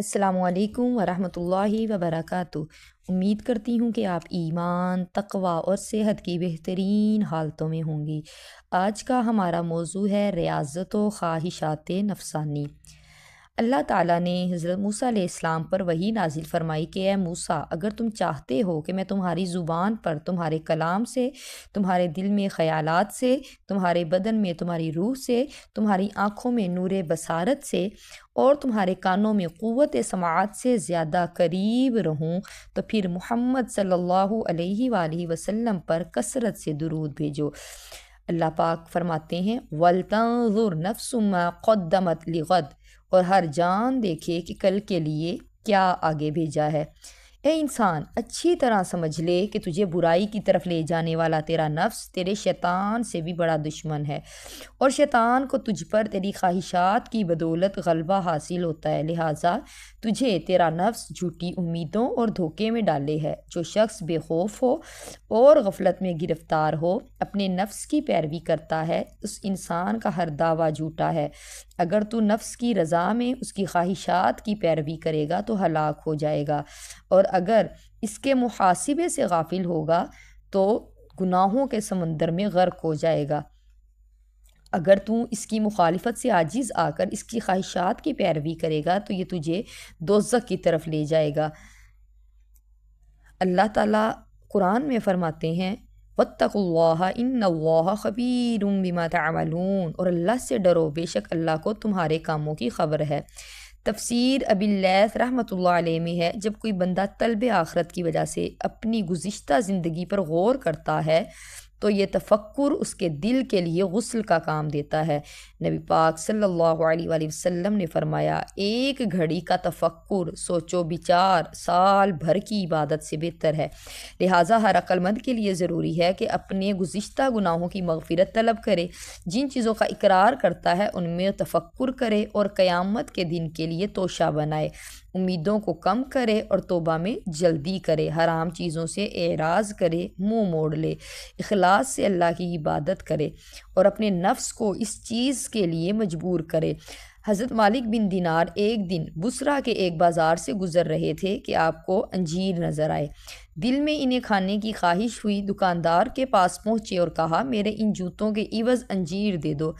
السلام علیکم ورحمۃ اللہ وبرکاتہ۔ امید کرتی ہوں کہ آپ ایمان، تقوی اور صحت کی بہترین حالتوں میں ہوں گی۔ آج کا ہمارا موضوع ہے ریاضت و خواہشات نفسانی۔ اللہ تعالیٰ نے حضرت موسیٰ علیہ السلام پر وحی نازل فرمائی کہ اے موسیٰ، اگر تم چاہتے ہو کہ میں تمہاری زبان پر تمہارے کلام سے، تمہارے دل میں خیالات سے، تمہارے بدن میں تمہاری روح سے، تمہاری آنکھوں میں نور بصارت سے اور تمہارے کانوں میں قوت سماعت سے زیادہ قریب رہوں، تو پھر محمد صلی اللہ علیہ وآلہ وسلم پر کثرت سے درود بھیجو۔ اللہ پاک فرماتے ہیں وَلْتَنظُرْ نَفْسٌ مَّا قَدَّمَتْ لِغَدٍ، اور ہر جان دیکھے کہ کل کے لیے کیا آگے بھیجا ہے۔ اے انسان، اچھی طرح سمجھ لے کہ تجھے برائی کی طرف لے جانے والا تیرا نفس تیرے شیطان سے بھی بڑا دشمن ہے، اور شیطان کو تجھ پر تیری خواہشات کی بدولت غلبہ حاصل ہوتا ہے۔ لہٰذا تجھے تیرا نفس جھوٹی امیدوں اور دھوکے میں ڈالے ہے۔ جو شخص بے خوف ہو اور غفلت میں گرفتار ہو اپنے نفس کی پیروی کرتا ہے، اس انسان کا ہر دعویٰ جھوٹا ہے۔ اگر تو نفس کی رضا میں اس کی خواہشات کی پیروی کرے گا تو ہلاک ہو جائے گا، اور اگر اس کے محاسبے سے غافل ہوگا تو گناہوں کے سمندر میں غرق ہو جائے گا۔ اگر تو اس کی مخالفت سے عاجز آ کر اس کی خواہشات کی پیروی کرے گا تو یہ تجھے دوزخ کی طرف لے جائے گا۔ اللہ تعالیٰ قرآن میں فرماتے ہیں وَاتَّقُوا اللَّهَ إِنَّ اللَّهَ خَبِيرٌ بِمَا تَعْمَلُونَ، اور اللہ سے ڈرو، بے شک اللہ کو تمہارے کاموں کی خبر ہے۔ تفسیر ابی اللیث رحمۃ اللہ علیہ میں ہے جب کوئی بندہ طلب آخرت کی وجہ سے اپنی گزشتہ زندگی پر غور کرتا ہے تو یہ تفکر اس کے دل کے لیے غسل کا کام دیتا ہے۔ نبی پاک صلی اللہ علیہ وآلہ وسلم نے فرمایا ایک گھڑی کا تفکر سوچ و بچار سال بھر کی عبادت سے بہتر ہے۔ لہٰذا ہر عقل مند کے لیے ضروری ہے کہ اپنے گزشتہ گناہوں کی مغفرت طلب کرے، جن چیزوں کا اقرار کرتا ہے ان میں تفکر کرے اور قیامت کے دن کے لیے توشہ بنائے، امیدوں کو کم کرے اور توبہ میں جلدی کرے، حرام چیزوں سے اعراض کرے، منہ موڑ لے، اخلاص سے اللہ کی عبادت کرے اور اپنے نفس کو اس چیز کے لیے مجبور کرے۔ حضرت مالک بن دینار ایک دن بصرہ کے ایک بازار سے گزر رہے تھے کہ آپ کو انجیر نظر آئے۔ دل میں انہیں کھانے کی خواہش ہوئی، دکاندار کے پاس پہنچے اور کہا میرے ان جوتوں کے عوض انجیر دے دو۔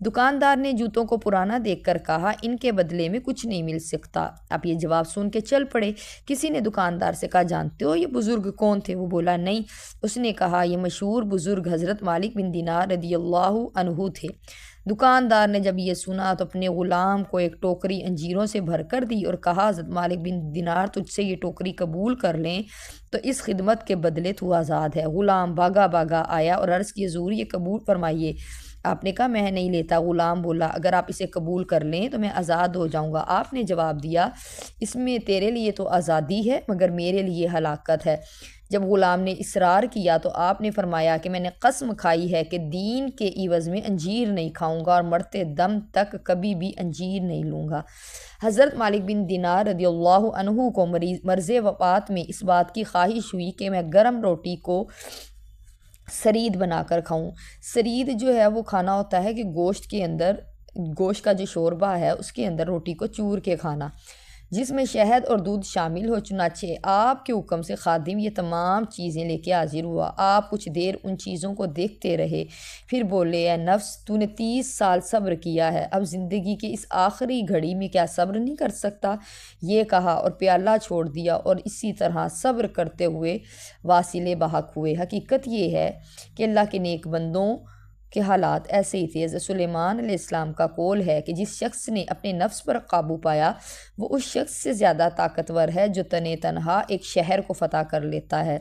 دکاندار نے جوتوں کو پرانا دیکھ کر کہا ان کے بدلے میں کچھ نہیں مل سکتا۔ آپ یہ جواب سن کے چل پڑے۔ کسی نے دکاندار سے کہا جانتے ہو یہ بزرگ کون تھے؟ وہ بولا نہیں۔ اس نے کہا یہ مشہور بزرگ حضرت مالک بن دینار رضی اللہ عنہ تھے۔ دکاندار نے جب یہ سنا تو اپنے غلام کو ایک ٹوکری انجیروں سے بھر کر دی اور کہا حضرت مالک بن دینار تجھ سے یہ ٹوکری قبول کر لیں تو اس خدمت کے بدلے تو آزاد ہے۔ غلام بھاگا بھاگا آیا اور عرض کی حضور یہ قبول فرمائیے۔ آپ نے کہا میں نہیں لیتا۔ غلام بولا اگر آپ اسے قبول کر لیں تو میں آزاد ہو جاؤں گا۔ آپ نے جواب دیا اس میں تیرے لیے تو آزادی ہے مگر میرے لیے ہلاکت ہے۔ جب غلام نے اصرار کیا تو آپ نے فرمایا کہ میں نے قسم کھائی ہے کہ دین کے عوض میں انجیر نہیں کھاؤں گا اور مرتے دم تک کبھی بھی انجیر نہیں لوں گا۔ حضرت مالک بن دینار رضی اللہ عنہ کو مرض وفات میں اس بات کی خواہش ہوئی کہ میں گرم روٹی کو سرید بنا کر کھاؤں۔ سرید جو ہے وہ کھانا ہوتا ہے کہ گوشت کا جو شوربہ ہے اس کے اندر روٹی کو چور کے کھانا، جس میں شہد اور دودھ شامل ہو۔ چنانچہ آپ کے حکم سے خادم یہ تمام چیزیں لے کے حاضر ہوا۔ آپ کچھ دیر ان چیزوں کو دیکھتے رہے، پھر بولے اے نفس تو نے 30 سال صبر کیا ہے، اب زندگی کے اس آخری گھڑی میں کیا صبر نہیں کر سکتا؟ یہ کہا اور پیالہ چھوڑ دیا اور اسی طرح صبر کرتے ہوئے واصل بحق ہوئے۔ حقیقت یہ ہے کہ اللہ کے نیک بندوں کے حالات ایسے ہی تھے۔ حضرت سلیمان علیہ السلام کا قول ہے کہ جس شخص نے اپنے نفس پر قابو پایا وہ اس شخص سے زیادہ طاقتور ہے جو تنہا ایک شہر کو فتح کر لیتا ہے۔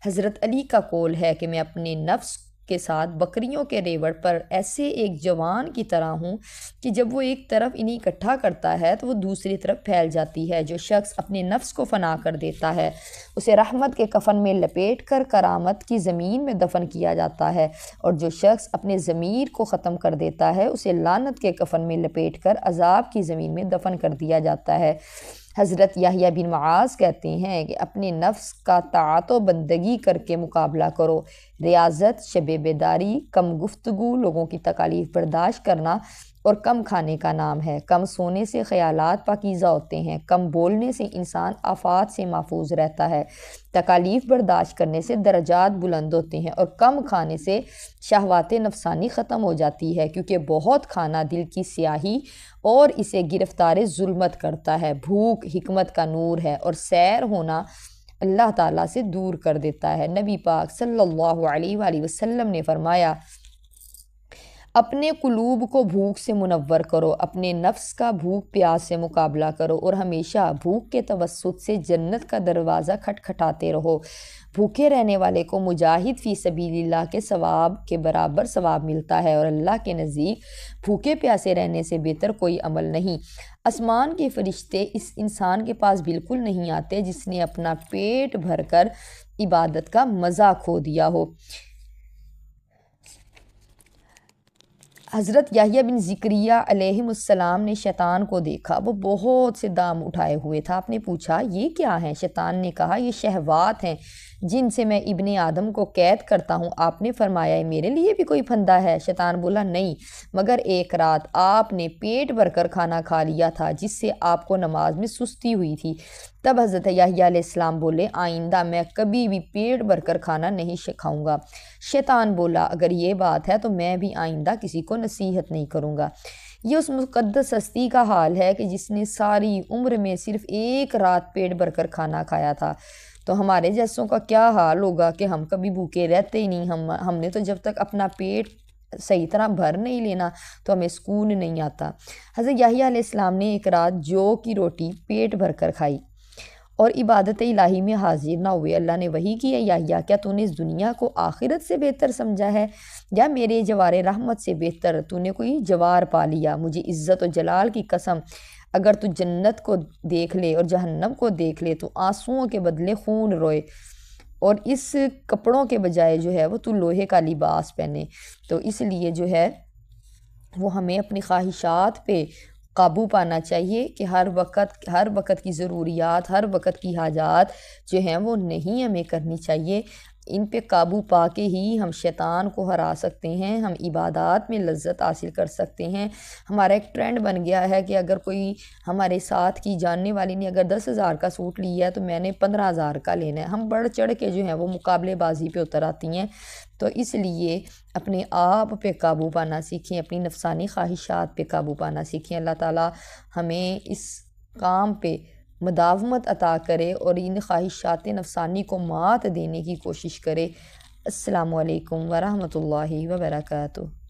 حضرت علی کا قول ہے کہ میں اپنے نفس کے ساتھ بکریوں کے ریوڑ پر ایسے ایک جوان کی طرح ہوں کہ جب وہ ایک طرف انہیں اکٹھا کرتا ہے تو وہ دوسری طرف پھیل جاتی ہے۔ جو شخص اپنے نفس کو فنا کر دیتا ہے اسے رحمت کے کفن میں لپیٹ کر کرامت کی زمین میں دفن کیا جاتا ہے، اور جو شخص اپنے ضمیر کو ختم کر دیتا ہے اسے لعنت کے کفن میں لپیٹ کر عذاب کی زمین میں دفن کر دیا جاتا ہے۔ حضرت یحییٰ بن معاذ کہتے ہیں کہ اپنے نفس کا طاعت و بندگی کر کے مقابلہ کرو۔ ریاضت، شب بیداری، کم گفتگو، لوگوں کی تکالیف برداشت کرنا اور کم کھانے کا نام ہے۔ کم سونے سے خیالات پاکیزہ ہوتے ہیں، کم بولنے سے انسان آفات سے محفوظ رہتا ہے، تکالیف برداشت کرنے سے درجات بلند ہوتے ہیں، اور کم کھانے سے شہوات نفسانی ختم ہو جاتی ہے، کیونکہ بہت کھانا دل کی سیاہی اور اسے گرفتار ظلمت کرتا ہے۔ بھوک حکمت کا نور ہے، اور سیر ہونا اللہ تعالیٰ سے دور کر دیتا ہے۔ نبی پاک صلی اللہ علیہ وآلہ وسلم نے فرمایا، اپنے قلوب کو بھوک سے منور کرو، اپنے نفس کا بھوک پیاس سے مقابلہ کرو، اور ہمیشہ بھوک کے توسط سے جنت کا دروازہ کھٹکھٹاتے رہو۔ بھوکے رہنے والے کو مجاہد فی سبیل اللہ کے ثواب کے برابر ثواب ملتا ہے، اور اللہ کے نزدیک بھوکے پیاسے رہنے سے بہتر کوئی عمل نہیں۔ آسمان کے فرشتے اس انسان کے پاس بالکل نہیں آتے جس نے اپنا پیٹ بھر کر عبادت کا مزہ کھو دیا ہو۔ حضرت یحییٰ بن زکریا علیہ السلام نے شیطان کو دیکھا، وہ بہت سے دام اٹھائے ہوئے تھا۔ آپ نے پوچھا یہ کیا ہیں؟ شیطان نے کہا یہ شہوات ہیں جن سے میں ابن آدم کو قید کرتا ہوں۔ آپ نے فرمایا میرے لیے بھی کوئی پھندہ ہے؟ شیطان بولا نہیں، مگر ایک رات آپ نے پیٹ بھر کر کھانا کھا لیا تھا جس سے آپ کو نماز میں سستی ہوئی تھی۔ تب حضرت یحییٰ علیہ السلام بولے آئندہ میں کبھی بھی پیٹ بھر کر کھانا نہیں کھاؤں گا۔ شیطان بولا اگر یہ بات ہے تو میں بھی آئندہ کسی کو نصیحت نہیں کروں گا۔ یہ اس مقدس ہستی کا حال ہے کہ جس نے ساری عمر میں صرف ایک رات پیٹ بھر کر کھانا کھایا تھا۔ تو ہمارے جیسوں کا کیا حال ہوگا کہ ہم کبھی بھوکے رہتے ہی نہیں۔ ہم نے تو جب تک اپنا پیٹ صحیح طرح بھر نہیں لینا تو ہمیں سکون نہیں آتا۔ حضرت یحییٰ علیہ السلام نے ایک رات جو کی روٹی پیٹ بھر کر کھائی اور عبادت الہی میں حاضر نہ ہوئے۔ اللہ نے وحی کی ہے یحییٰ کیا تو نے اس دنیا کو آخرت سے بہتر سمجھا ہے یا میرے جوار رحمت سے بہتر؟ تو نے کوئی جوار پا لیا، مجھے عزت و جلال کی قسم اگر تو جنت کو دیکھ لے اور جہنم کو دیکھ لے تو آنسوؤں کے بدلے خون روئے، اور اس کپڑوں کے بجائے جو ہے وہ تو لوہے کا لباس پہنے۔ تو اس لیے جو ہے وہ ہمیں اپنی خواہشات پہ قابو پانا چاہیے کہ ہر وقت کی ضروریات، ہر وقت کی حاجات جو ہیں وہ نہیں ہمیں کرنی چاہیے۔ ان پہ قابو پا کے ہی ہم شیطان کو ہرا سکتے ہیں، ہم عبادات میں لذت حاصل کر سکتے ہیں۔ ہمارا ایک ٹرینڈ بن گیا ہے کہ اگر کوئی ہمارے ساتھ کی جاننے والی نے اگر 10,000 کا سوٹ لیا ہے تو میں نے 15,000 کا لینا ہے۔ ہم بڑھ چڑھ کے جو ہیں وہ مقابلے بازی پہ اتر آتی ہیں۔ تو اس لیے اپنے آپ پہ قابو پانا سیکھیں، اپنی نفسانی خواہشات پہ قابو پانا سیکھیں۔ اللہ تعالیٰ ہمیں اس کام پہ مداومت عطا کرے اور ان خواہشات نفسانی کو مات دینے کی کوشش کرے۔ السلام علیکم ورحمۃ اللہ وبرکاتہ۔